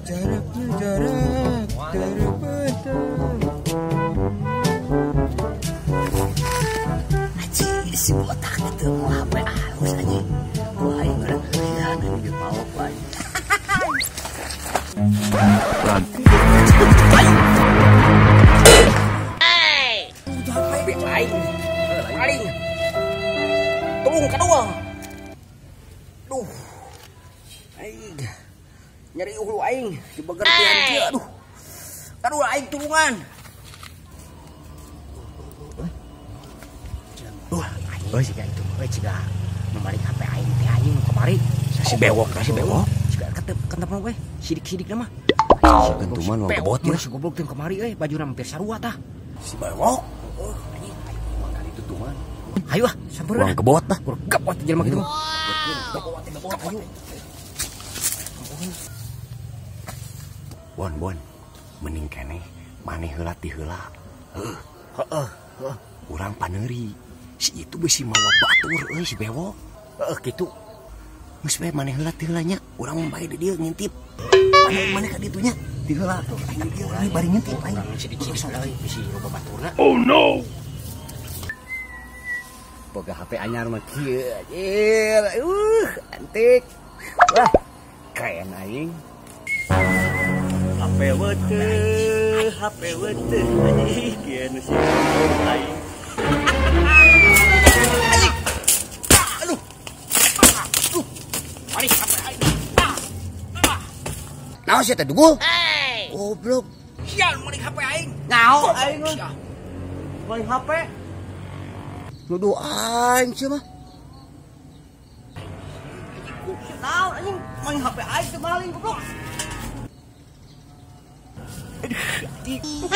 Jaraknya jarak terbentuk. Aji si botak itu mau HP halus aja. Wah ini orang kehilangan di bawah pan. HP aing. Aing. Tolong kedua. Duh. Aing. Nyari ulu aing di bagian kieu aduh. Aduh aing tulungan. Euy siga itu, euy siga membalik HP aing teh aing kamari. Si bewok, si bewok. Siga ketep we, sidik-sidik nama. Gentuman mau kebot mah. Si goblok teh kamari euy, bajuna hampir sarua tah. Si bewok. Anjing, kali itu tuman. Hayu ah, sampeureuh. Uang kebot dah. Gapot jelema kitu mah. Gapot ayo. Bon, mending keneh maneh heula ti heula. Heeh. Urang paneuri. Si itu besi mawa batur euy si bewok. Kitu. Geus we maneh heula ti heula nya. Urang mah bae di dieu ngintip. Maneh ka ditu nya. Ti heula tuh. Dieu urang bari ngintip aing. Sidik-sidik euy bisi loba baturna. Oh no. Boga HP anyar mah kieu. Antik. Wah, keren aing. HP wete anjing kieu nu sih aing. Aduh. Mari HP aing. Naon sia teh dugul? Goblok. Sial mari HP aing. Naon aing mah? Main HP. Nuduh aing sia mah. Naon anjing main HP aing teh maling goblok. Aduh,